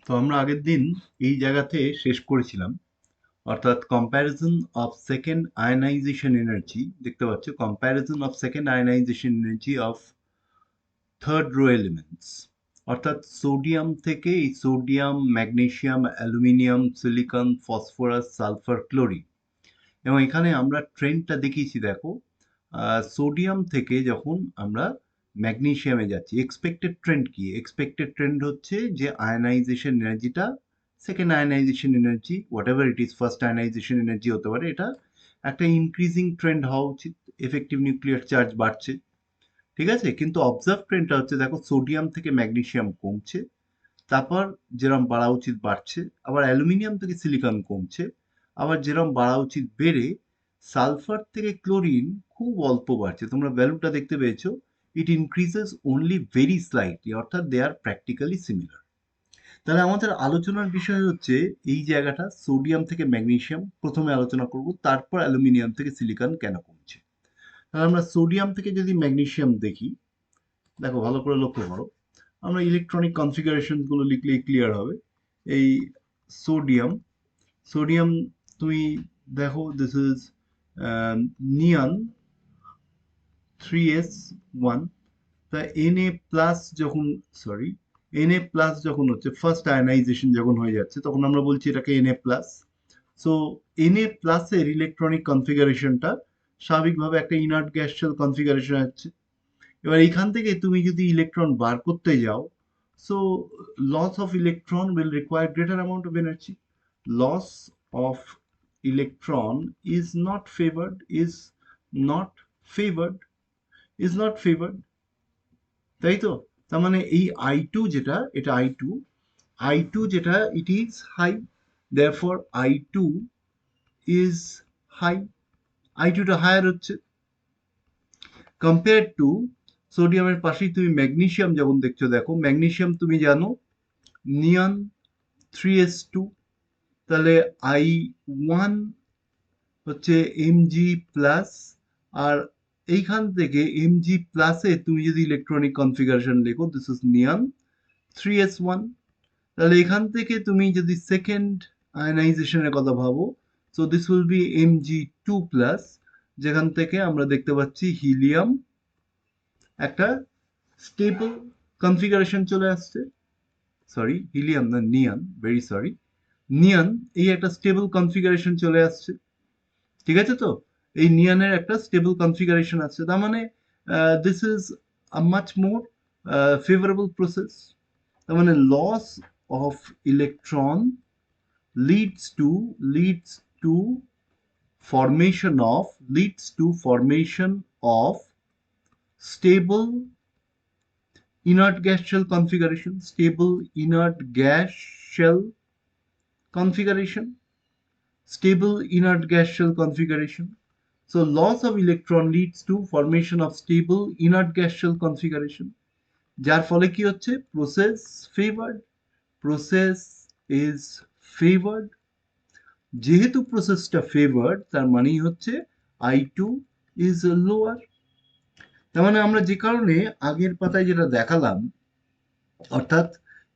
তো আমরা আগের দিন এই জায়গাতে শেষ করেছিলাম, অর্থাৎ comparison of second ionization energy. দেখতে পাচ্ছ, comparison of second ionization energy of third row elements, অর্থাৎ সোডিয়াম থেকে এই sodium, magnesium, aluminium, silicon, phosphorus, sulphur, chlorine. এবং এখানে আমরা ট্রেন্ডটা দেখিয়েছি, দেখো। সোডিয়াম থেকে যখন আমরা ম্যাগনেসিয়ামে যাচ্ছি, এক্সপেক্টেড ট্রেন্ড কি? এক্সপেক্টেড ট্রেন্ড হচ্ছে যে আয়নাইজেশন এনার্জিটা, second ionization energy, what ever it is, first ionisation energy হতে পারে, এটা একটা ইনক্রিজিং ট্রেন্ড হওয়া উচিত। এফেক্টিভ নিউক্লিয়ার চার্জ বাড়ছে, ঠিক আছে। কিন্তু অবজার্ভ ট্রেন্ডটা হচ্ছে, দেখো, সোডিয়াম থেকে ম্যাগনেসিয়াম কমছে, তারপর যেরম বাড়া উচিত বাড়ছে, আবার অ্যালুমিনিয়াম থেকে সিলিকন কমছে, আবার যেরম বাড়া উচিত বেড়ে সালফার থেকে ক্লোরিন খুব অল্প বাড়ছে। তোমরা ভ্যালুটা দেখতে পেয়েছো, it increases only very slightly, অর্থাৎ দে আর প্র্যাকটিক্যালি সিমিলার। তাহলে আমাদের আলোচনার বিষয় হচ্ছে এই জায়গাটা, সোডিয়াম থেকে ম্যাগনেসিয়াম প্রথমে আলোচনা করব, তারপর অ্যালুমিনিয়াম থেকে সিলিকন কেন কমছে। তাহলে আমরা সোডিয়াম থেকে যদি ম্যাগনেসিয়াম দেখি, দেখো ভালো করে লক্ষ্য করো, আমরা ইলেকট্রনিক কনফিগারেশন গুলো লিখলেই ক্লিয়ার হবে। এই সোডিয়াম, সোডিয়াম তুমি দেখো, দিস ইজ নিয়ন 3s1। তা Na প্লাস যখন, সরি, Na প্লাস যখন হচ্ছে, ফার্স্ট আয়নাইজেশন যখন হয়ে যাচ্ছে, তখন আমরা বলছি এটাকে Na প্লাস। সো Na প্লাসের ইলেকট্রনিক কনফিগারেশনটা স্বাভাবিকভাবে একটা ইনার্ট গ্যাস শেল কনফিগারেশন হচ্ছে। এবার এখান থেকে তুমি যদি ইলেকট্রন বার করতে যাও, so loss of electron will require greater amount of energy. Loss of electron is not favoured, not favoured is not favoured, তাই তো? তার মানে এই আই টু যেটা, এটা আই টু যেটা, it is high, therefore I two is high, I টুটা higher হচ্ছে কম্পেয়ার টু সোডিয়ামের পাশেই তুমি ম্যাগনেসিয়াম যেমন দেখছো। দেখো, ম্যাগনেসিয়াম তুমি জানো নিয়ন 3s2, তাহলে আই ওয়ান হচ্ছে এমজি প্লাস, আর এইখান থেকে এমজি প্লাসে তুমি যদি ইলেকট্রনিক কনফিগারেশন লেখো, দিস ইজ নিয়ন 3s1। তাহলে এখান থেকে তুমি যদি সেকেন্ড আয়নাইজেশনের কথা ভাবো, so this will be Mg2 plus, যেখান থেকে আমরা দেখতে পাচ্ছি হিলিয়াম একটা স্টেবল কনফিগারেশন চলে আসছে। সরি, হিলিয়াম না, নিয়ন, ভেরি সরি, নিয়ন, এই একটা স্টেবল কনফিগারেশন চলে আসছে, ঠিক আছে তো? এই নিয়নের একটা স্টেবল কনফিগারেশন আছে, তার মানে this is a much more favourable process. তার মানে loss of electron leads to formation of stable inert gas shell configuration, stable inert gas shell configuration, stable inert gas shell configuration. So loss of electron leads to formation of stable inert gas shell configuration, যার ফলে কি হচ্ছে, process favored, process is favored। যেহেতু প্রসেসটা favoured, তার মানেই হচ্ছে I two is lower. তার মানে আমরা যে কারণে আগের পাতায় যেটা দেখালাম, অর্থাৎ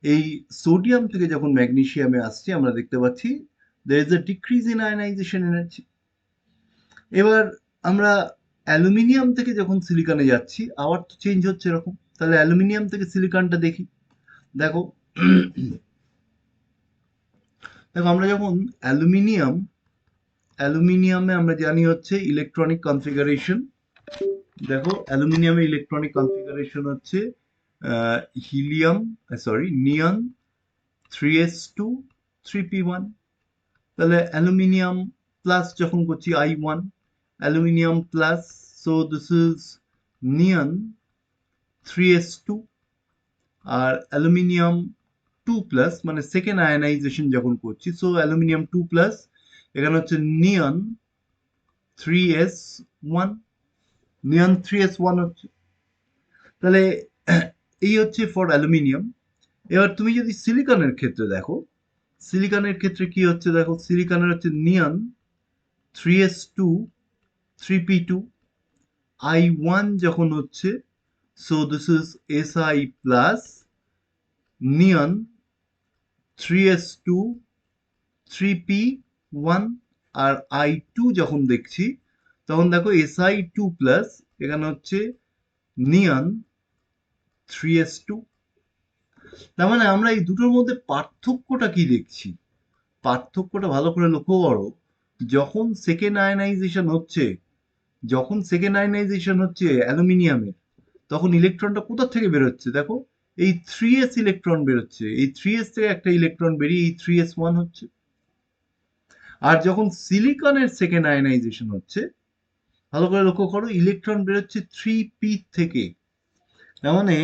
এই সোডিয়াম থেকে যখন ম্যাগনেসিয়ামে আসছে, আমরা দেখতে পাচ্ছি there is a decrease in ionization energy। এবার আমরা অ্যালুমিনিয়াম থেকে যখন সিলিকনে যাচ্ছি, আবার তো চেঞ্জ হচ্ছে এরকম। তাহলে অ্যালুমিনিয়াম থেকে সিলিকনটা দেখি, দেখো। দেখো, আমরা যখন অ্যালুমিনিয়ামে আমরা জানি হচ্ছে ইলেকট্রনিক কনফিগারেশন, দেখো অ্যালুমিনিয়ামে ইলেকট্রনিক কনফিগারেশন হচ্ছে helium, sorry, neon 3s2 3p1। তাহলে অ্যালুমিনিয়াম প্লাস যখন করছি I1, aluminium plus, so this is neon 3s2। আর অ্যালুমিনিয়াম 2 প্লাস, মানে সেকেন্ড আয়নাইজেশন যখন করছি, সো অ্যালুমিনিয়াম 2 প্লাস, এখানে হচ্ছে নিয়ন 3s1, নিয়ন 3s1 হচ্ছে। তাহলে এই হচ্ছে ফর অ্যালুমিনিয়াম। এবার তুমি যদি সিলিকনের ক্ষেত্রে দেখো, সিলিকনের ক্ষেত্রে কি হচ্ছে, দেখো, সিলিকনের হচ্ছে নিয়ন 3s2 3p2, I1 যখন হচ্ছে, so this is Si plus neon 3s2 3p1, আর I2 যখন দেখছি তখন দেখো Si2 প্লাস এখানে হচ্ছে নিয়ন 3s2। তার মানে আমরা এই দুটোর মধ্যে পার্থক্যটা কি দেখছি? পার্থক্যটা ভালো করে লক্ষ্য করো। যখন সেকেন্ড আয়নাইজেশন হচ্ছে, অ্যালুমিনিয়ামের, তখন ইলেকট্রনটা কোথা থেকে বেরোচ্ছে দেখো, এই 3s ইলেকট্রন বেরোচ্ছে, এই 3s থেকে একটা ইলেকট্রন বেরিয়ে এই 3s1 হচ্ছে। আর যখন সিলিকনের সেকেন্ড আয়নাইজেশন হচ্ছে, ভালো করে লক্ষ্য করো, ইলেকট্রন বেরোচ্ছে 3p থেকে। তার মানে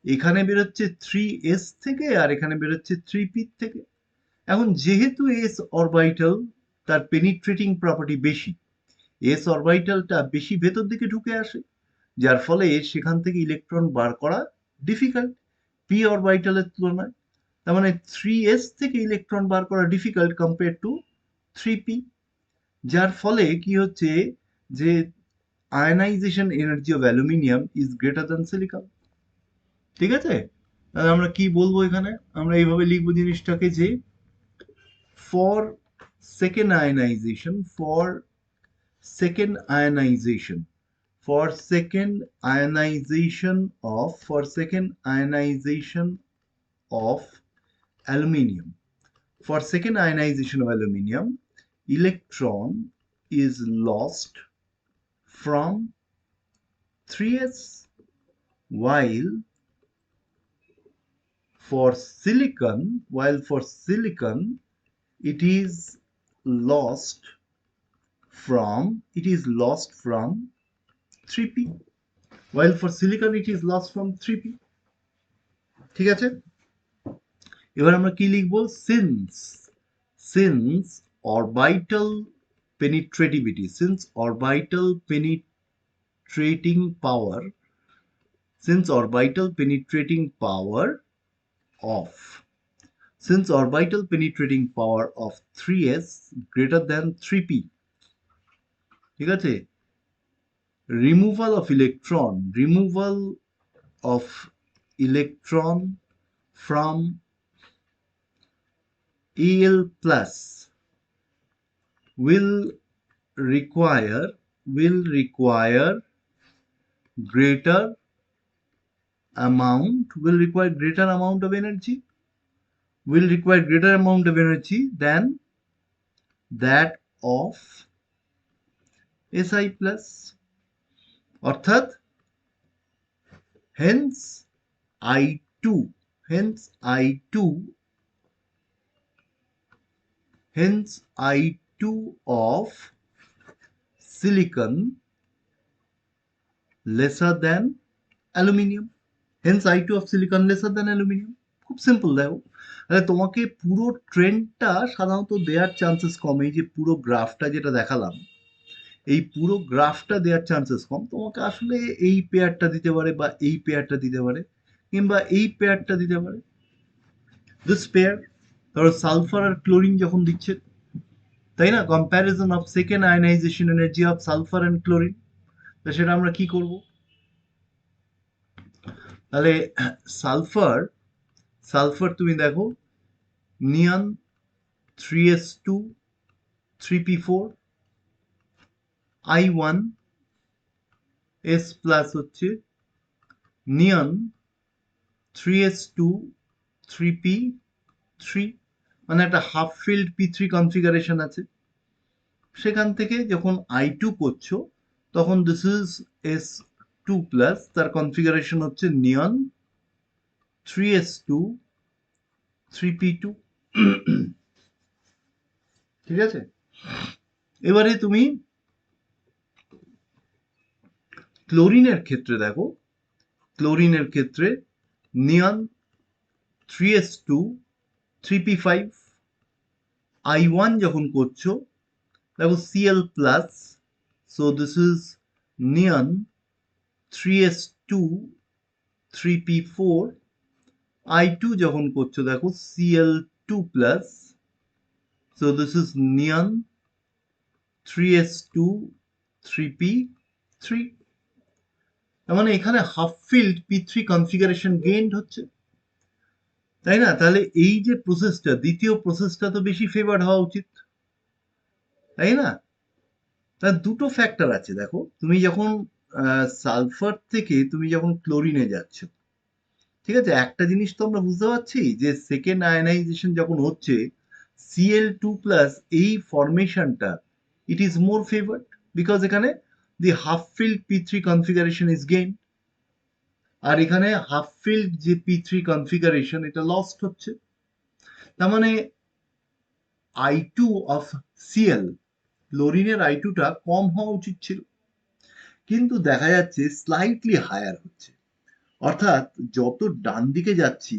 এখানে বেরোচ্ছে 3s থেকে আর এখানে বেরোচ্ছে 3p থেকে। এখন যেহেতু s অরবিটাল, তার পেনিট্রেটিং প্রপার্টি বেশি, s অরবিটালটা বেশি ভেতর দিকে ঢুকে আসে, যার ফলে সেখান থেকে ইলেকট্রন বার করা ডিফিকাল্ট p অরবিটালের তুলনায়। তার মানে 3s থেকে ইলেকট্রন বার করা ডিফিকাল্ট কম্পেয়ার টু 3p, যার ফলে কি হচ্ছে যে ionization energy of aluminium is greater than silicon. ঠিক আছে? তাহলে আমরা কি বলবো এখানে? আমরা এইভাবে লিখবো জিনিসটাকে যে for second ionization, second ionization for second ionization of aluminium, for second ionization of aluminium, electron is lost from 3s, while for silicon it is lost from 3p, while for silicon it is lost from 3p। ঠিক আছে? এবার আমরা কি লিখবো? since orbital penetrating power since orbital penetrating power of of 3s greater than 3p, ঠিক আছে, removal of electron from Al plus will require greater amount of energy than that of Si plus, অর্থাৎ hence I2 hence I2 of silicon lesser than aluminium, খুব simple. দেখো, তাহলে তোমাকে পুরো ট্রেন্ডটা সাধারণত দেওয়ার চান্সেস কম। এই যে পুরো গ্রাফটা যেটা দেখালাম, এই পুরো গ্রাফটা দেওয়ার চান্সেস কম। তোমাকে আসলে এই পেয়ারটা দিতে পারে, বা এই পেয়ারটা দিতে পারে, কিংবা এই পেয়ারটা দিতে পারে, দিস পেয়ার। ধরো সালফার আর ক্লোরিন যখন দিচ্ছে, তাই না, comparison of second ionization energy of sulphur and chlorine, তা সেটা আমরা কি করব? তাহলে সালফার তুমি দেখো, নিয়ন 3s2 3p4, I1 s plus হচ্ছে নিয়ন 3s2 3p3, মানে একটা হাফ ফিল্ড p3 কনফিগারেশন আছে। সেখান থেকে যখন I2 করছো, তখন দিস ইজ s2 প্লাস, তার কনফিগারেশন হচ্ছে নিয়ন 3s2 3p2। ঠিক আছে? এবারে তুমি ক্লোরিনের ক্ষেত্রে দেখো, নিয়ন 3s2 3p5, I1 যখন করছো দেখো Cl plus, so this is neon 3s2 3p4, I2 যখন করছো দেখো Cl2 plus, so this is neon 3s2 3p3। তার মানে এখানে half filled p3 configuration gained হচ্ছে। তাই না? তাহলে এই যে প্রসেসটা, দ্বিতীয় প্রসেসটা তো বেশি ফেভার্ড হওয়া উচিত, তাই না? তার দুটো ফ্যাক্টর আছে দেখো, তুমি যখন সালফার থেকে তুমি যখন ক্লোরিনে যাচ্ছ, ঠিক আছে, একটা জিনিস তো আমরা বুঝতে পারছি যে সেকেন্ড আয়নাইজেশন যখন হচ্ছে, Cl2+ এই ফরমেশনটা, it is more favoured, because এখানে the half filled P3 configuration is gain, আর এখানে হাফ ফিল্ড যে P3 কনফিগারেশন এটা লস্ট হচ্ছে। তার মানে I2 অফ Cl, ক্লোরিনের I2টা কম হওয়া উচিত ছিল, কিন্তু দেখা যাচ্ছে স্লাইটলি হায়ার হচ্ছে। অর্থাৎ যত ডান দিকে যাচ্ছি,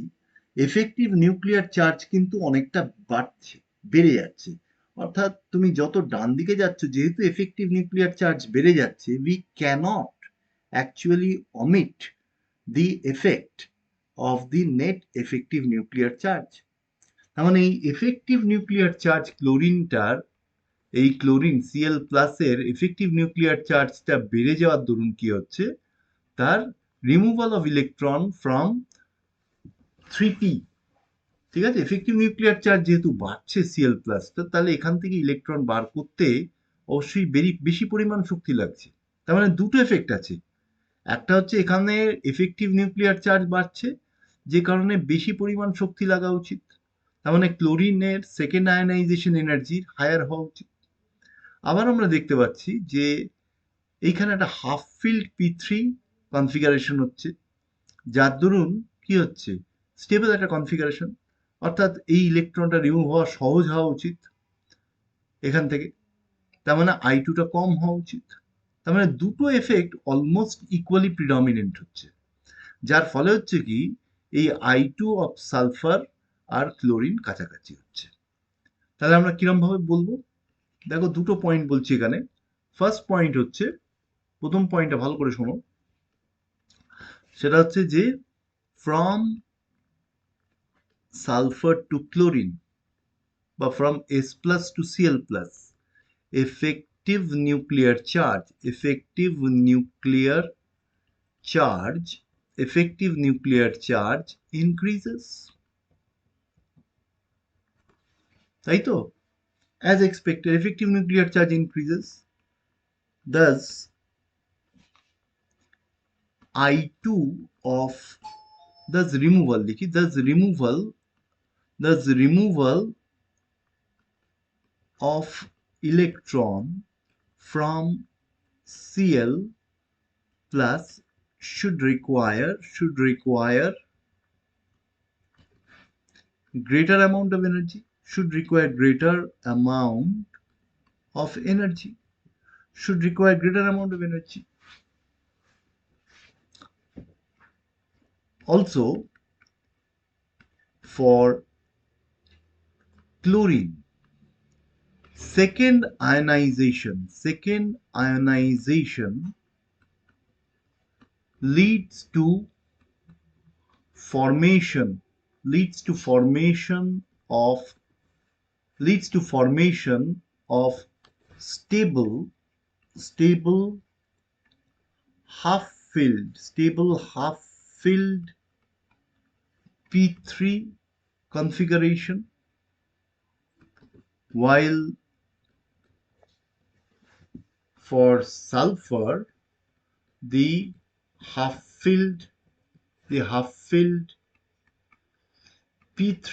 এফেক্টিভ নিউক্লিয়ার চার্জ কিন্তু অনেকটা বাড়ছে, বেড়ে যাচ্ছে। অর্থাৎ তুমি যত ডান দিকে যাচ্ছ, যেহেতু এফেক্টিভ নিউক্লিয়ার চার্জ বেড়ে যাচ্ছে, we cannot actually omit the effect of the net effective nuclear charge. তার মানে এই এফেক্টিভ নিউক্লিয়ার চার্জ ক্লোরিনটার, এই ক্লোরিন Cl+ এর এফেক্টিভ নিউক্লিয়ার চার্জটা বেড়ে যাওয়ার দরুন কি হচ্ছে, তার removal of electron from 3p, ঠিক আছে, এফেক্টিভ নিউক্লিয়ার চার্জ যেহেতু বাড়ছে Cl+টা, তাহলে এখান থেকে ইলেকট্রন বার করতে অবশ্যই বেশি পরিমাণ শক্তি লাগছে। তার মানে দুটো এফেক্ট আছে, একটা হচ্ছে এখানে এফেক্টিভ নিউক্লিয়ার চার্জ বাড়ছে, যে কারণে বেশি পরিমাণ শক্তি লাগা উচিত, তার মানে ক্লোরিনের সেকেন্ড আয়নাইজেশন এনার্জি হায়ার হওয়া উচিত। আবার আমরা দেখতে পাচ্ছি যে এইখানে একটা হাফ ফিল্ড P3 কনফিগারেশন হচ্ছে, যার দরুন কি হচ্ছে, স্টেবল একটা কনফিগারেশন, অর্থাৎ এই ইলেকট্রনটা রিমুভ হওয়া সহজ হওয়া উচিত এখান থেকে, তার মানে I2টা কম হওয়া উচিত। তার মানে দুটো এফেক্ট অলমোস্ট ইকুয়ালি প্রিডমিনেন্ট হচ্ছে, যার ফলে হচ্ছে কি এই I2 of sulphur R chlorine কাছাকাছি হচ্ছে। তাহলে আমরা কিরম ভাবে বলবো, দেখো দুটো পয়েন্ট বলছি এখানে। ফার্স্ট পয়েন্ট হচ্ছে, প্রথম পয়েন্টটা ভালো করে শোনো, সেটা হচ্ছে যে ফ্রম সালফার টু ক্লোরিন বা from S+ to Cl+, effective nuclear charge, charge effective nuclear charge increases, তাই তো? As expected, effective nuclear charge increases, thus I2 of, thus removal লিখি, thus removal of electron from Cl plus should require greater amount of energy, should require greater amount of energy, should require greater amount of energy. Also, for chlorine, second ionization leads to formation leads to formation of stable half-filled P3 configuration, while for sulfur the half-filled P3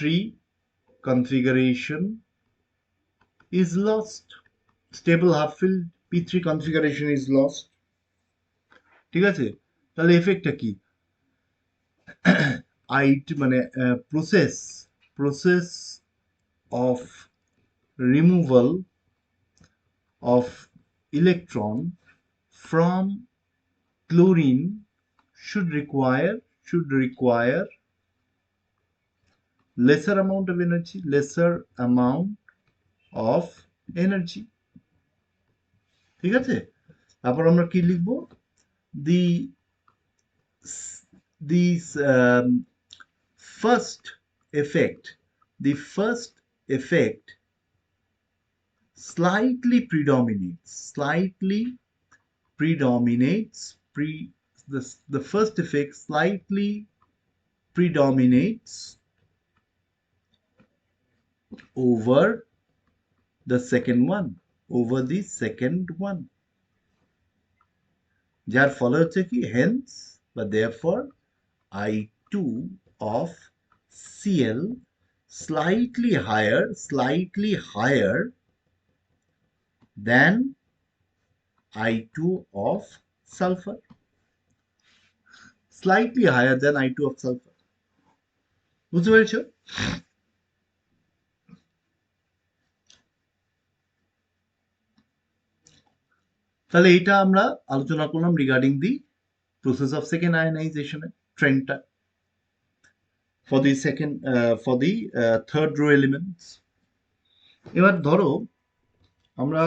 configuration is lost. Stable half-filled P3 configuration is lost. ঠিক আছে? তাহলে এফেক্টটা কি? মানে process of removal of electron from chlorine should require lesser amount of energy. ঠিক আছে? তারপর আমরা কি লিখবো? the first effect the first effect slightly predominates the first effect slightly predominates over the second one, over the second one, যার ফলে হচ্ছে কি hence বা therefore I2 of Cl slightly higher than I2 of sulfur, slightly higher than I2 of sulfur. বুঝতে পেরেছো? তাহলে এটা আমরা আলোচনা করলাম regarding the process of second ionization ট্রেন্ডটা for the second for the third row elements. এবার ধরো আমরা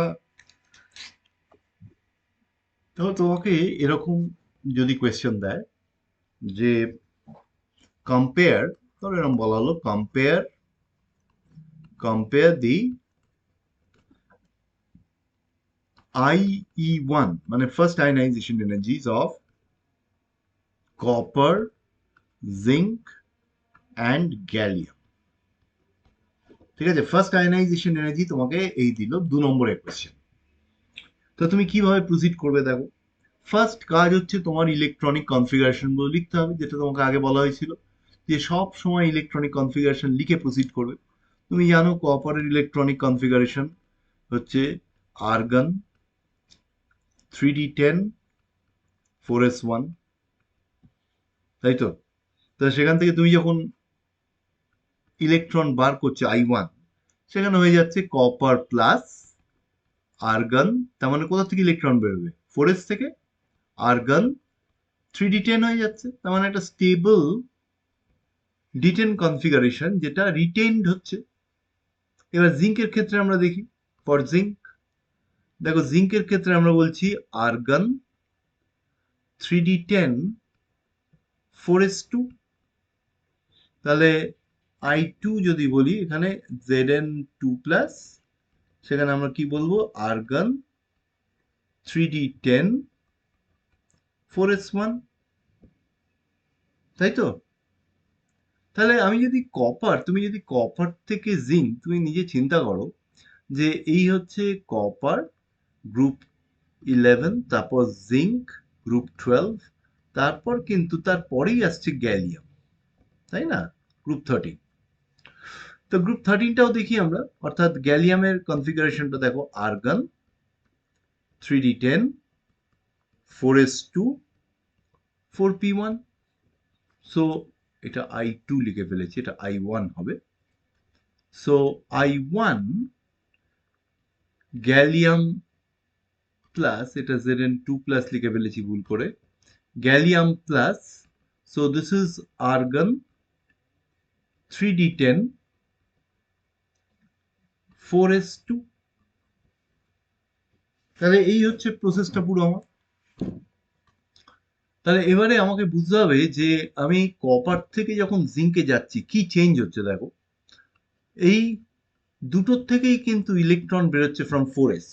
তোমাকে এরকম যদি কোয়েশ্চেন দেয় যে কম্পেয়ার, ধরো এরকম বলা হলো কম্পেয়ার দি IE1 মানে first ionisation এনার্জিজ of copper, zinc and gallium. ঠিক আছে, ফার্স্ট আয়নাইজেশন এনার্জি তোমাকে এই দিল 2 নম্বরের কোয়েশ্চেন। তো তুমি কিভাবে প্রসিড করবে দেখো। ফার্স্ট কাজ হচ্ছে তোমার ইলেকট্রনিক কনফিগারেশন গুলো লিখতে হবে, যেটা তোমাকে আগে বলা হয়েছিল যে সব সময় ইলেকট্রনিক কনফিগারেশন লিখে প্রসিড করবে। তুমি জানো কপারের ইলেকট্রনিক কনফিগারেশন হচ্ছে আর্গন 3d10 4s1, তাই তো? তো সেখান থেকে তুমি যখন ইলেকট্রন বার করছো I1, সেখানে হয়ে যাচ্ছে কপার প্লাস আর্গন, তার মানে কোথা থেকে ইলেকট্রন বেরোবে? 4s থেকে। আর্গন 3d10 হয়ে যাচ্ছে, তার মানে একটা স্টেবল D10 কনফিগারেশন যেটা রিটেইনড হচ্ছে। এবার জিঙ্কের ক্ষেত্রে আমরা দেখি, ফর জিঙ্ক দেখো, জিঙ্কের ক্ষেত্রে আমরা বলছি আর্গন 3d10 4s2, তাহলে I2 যদি বলি এখানে Zn2 প্লাস, সেখানে আমরা কি বলবো? আর্গন 3d10 4s1, তাই তো? তাহলে আমি যদি তুমি যদি কপার থেকে জিঙ্ক, তুমি নিজে চিন্তা করো যে এই হচ্ছে কপার গ্রুপ 11, তারপর জিঙ্ক গ্রুপ 12, তারপর কিন্তু তারপরেই আসছে গ্যালিয়াম, তাই না? গ্রুপ 13। তো গ্রুপ 13টাও দেখি আমরা, অর্থাৎ গ্যালিয়ামের কনফিগারেশনটা দেখো, argon 3d10 4s2 4p1। So এটা I2 লিখে ফেলেছি, এটা I1 হবে। সো I1 গ্যালিয়াম প্লাস, এটা Zn2 প্লাস লিখে ফেলেছি ভুল করে, gallium plus, so this is argon 3d10 4s2। তাহলে এই হচ্ছে প্রসেসটা পুরো আমার। তাহলে এবারে আমাকে বুঝতে হবে যে আমি কপার থেকে যখন জিঙ্কে যাচ্ছি কি চেঞ্জ হচ্ছে। দেখো, এই দুটোর থেকেই কিন্তু ইলেকট্রন বেরোচ্ছে ফ্রম 4s।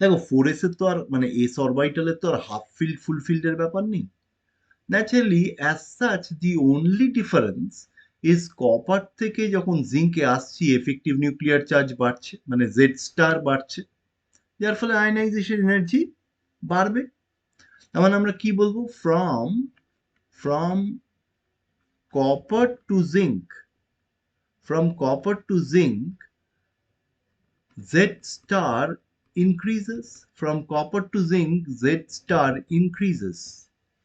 দেখো 4s এর তো আর মানে s অরবিটালের তো আর হাফ ফিল্ড ফুল ফিল্ডের ব্যাপার নেই। Naturally as such the only difference is copper থেকে যখন জিঙ্কে আসছি এফেক্টিভ নিউক্লিয়ার চার্জ বাড়ছে, মানে জেড স্টার বাড়ছে, যার ফলে আয়নাইজেশন এনার্জি বাড়বে। তার মানে আমরা কি বলবো? From from copper to zinc, from copper to zinc Z star increases, from copper to zinc z star increases।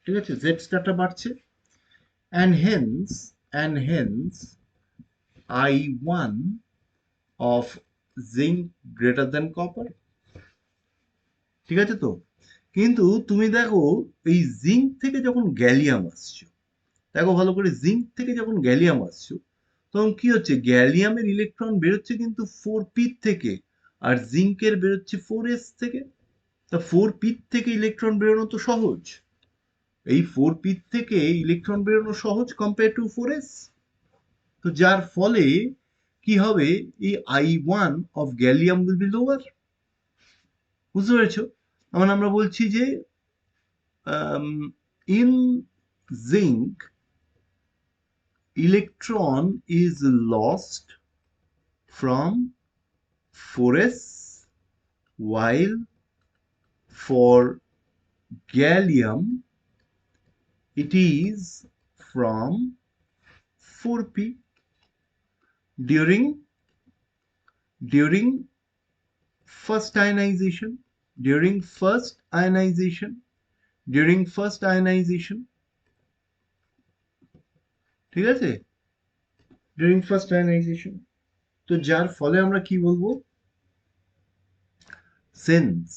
ঠিক আছে, z স্টারটা বাড়ছে, and hence I1 of zinc greater than copper। ঠিক আছে তো? কিন্তু তুমি দেখো এই জিঙ্ক থেকে যখন গ্যালিয়াম আসছো, দেখো ভালো করে, জিঙ্ক থেকে যখন গ্যালিয়াম আসছো তখন কি হচ্ছে? গ্যালিয়ামের ইলেকট্রন বেরোচ্ছে কিন্তু 4p থেকে, আর জিঙ্কের বেরোচ্ছে 4s থেকে। তা 4p থেকে ইলেকট্রন বেরোনো তো সহজ, এই 4p থেকে ইলেকট্রন বেরোনো সহজ কম্পেয়ার টু 4s। তো যার ফলে কি হবে? এই I1 of gallium will be lower. বুঝতে পেরেছো? মানে আমরা বলছি যে in zinc electron is lost from 4s, while for gallium it is from 4p. During first ionization, during first ionization, during first ionization, ঠিক আছে, during first ionization, তো যার ফলে আমরা কি বলবো, since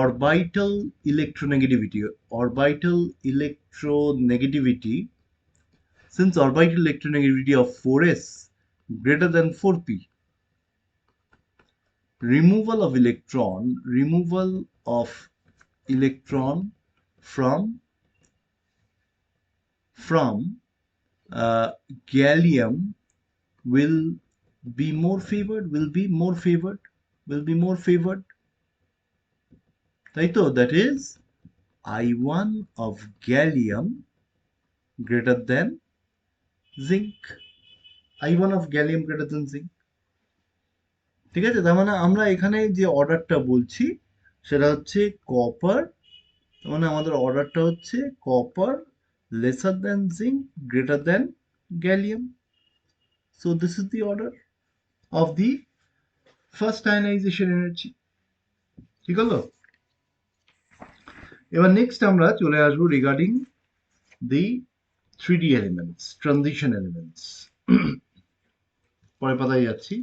orbital electronegativity since orbital electronegativity of 4s greater than 4p, removal of electron from gallium will be more favored, তাই তো, that is I1 of gallium greater than zinc, I1 of gallium greater than zinc, ঠিক আছে। তার মানে আমরা এখানে যে অর্ডারটা বলছি সেটা হচ্ছে কপার, তার মানে আমাদের অর্ডারটা হচ্ছে copper lesser than zinc greater than gallium, so this is the order of the first ionization energy, ঠিক হলো। এবার নেক্সট আমরা চলে আসবো রিগার্ডিং দি 3D elements, transition elements, পরের পাতায় যাচ্ছি।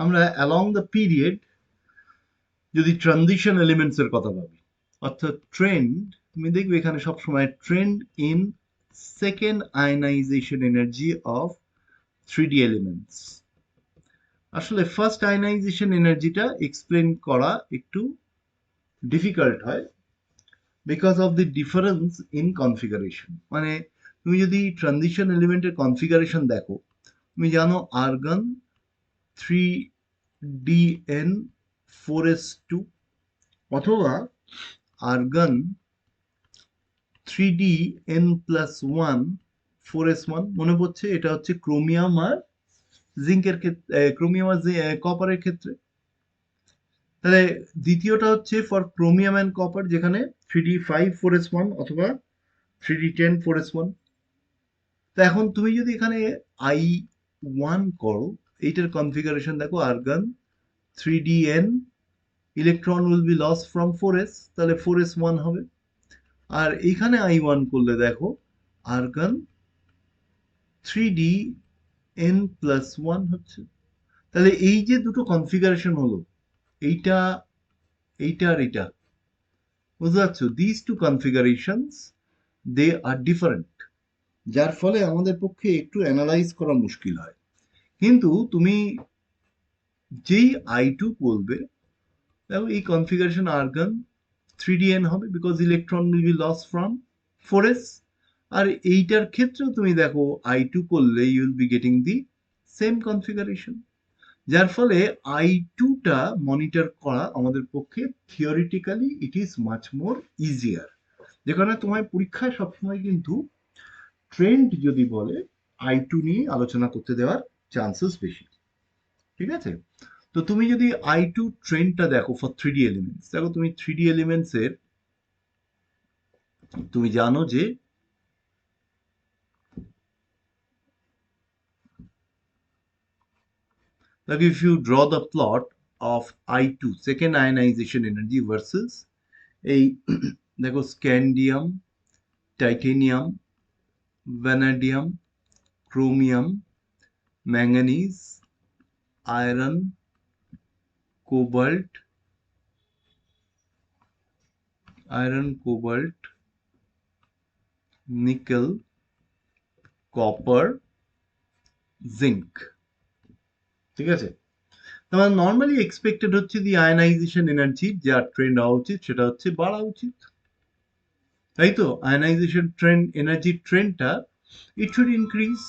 আমরা along the period যদি ট্রানজিশন এলিমেন্টস এর কথা ভাবি, অর্থাৎ ট্রেন্ড, তুমি দেখবে এখানে সবসময় trend in second ionization energy of 3D elements. আসলে ফার্স্ট আয়নাইজেশন এনার্জিটা এক্সপ্লেন করা একটু ডিফিকাল্ট হয় because of the difference in configuration. মানে তুমি যদি ট্রানজিশন এলিমেন্টের কনফিগারেশন দেখো, তুমি জানো আর্গন 3DN4s2 অথবা আর্গন 3DN+1 4s1, মনে পড়ছে এটা হচ্ছে ক্রোমিয়াম আর জিঙ্কের ক্ষেত্রে, ক্রোমিয়াম আর কপারের ক্ষেত্রে। তাহলে দ্বিতীয়টা হচ্ছে ফর ক্রোমিয়াম অ্যান্ড কপার, যেখানে 3D5 4s1 অথবা 3D10 4s1। তা এখন তুমি যদি এখানে I1 করো, এইটার কনফিগারেশন দেখো, argon 3DN, electron will be loss from 4s, তাহলে 4s1 হবে। আর এইখানে I1 করলে দেখো আর্গন 3DN+1 হচ্ছে। তাহলে এই যে দুটো কনফিগারেশন হলো, এইটা এইটা আর এইটা, বুঝতে পারছো, this two configurations they are different, যার ফলে আমাদের পক্ষে একটু অ্যানালাইজ করা মুশকিল হয়। কিন্তু তুমি যেই I2 বলবে, দেখো এই কনফিগারেশন আর্গন 3DN হবে because electron will be loss from 4s। আর এইটার ক্ষেত্রেও তুমি দেখো I2 করলে you will be getting the same configuration, যার ফলে I2টা মনিটর করা আমাদের পক্ষে theoretically it is much more easier. যেখানে তোমার পরীক্ষায় সবসময় কিন্তু ট্রেন্ড যদি বলে I2 নিয়ে আলোচনা করতে দেওয়ার চান্সেস বেশি, ঠিক আছে। তো তুমি যদি I2 ট্রেন্ডটা দেখো ফর 3D এলিমেন্টস, দেখো তুমি 3D এলিমেন্টস এর তুমি জানো যে like if you draw the plot of I2 second ionization energy versus এই দেখো scandium, titanium, vanadium, chromium, manganese, iron, cobalt, nickel, copper, zinc, ঠিক আছে। তোমার নর্মালি এক্সপেক্টেড হচ্ছে দি আয়নাইজেশন এনার্জি যা ট্রেন্ড হওয়া উচিত সেটা হচ্ছে বাড়া উচিত, তাই তো। আয়নাইজেশন ট্রেন্ড, এনার্জি ট্রেন্ডটা ইট শুড ইনক্রিজ,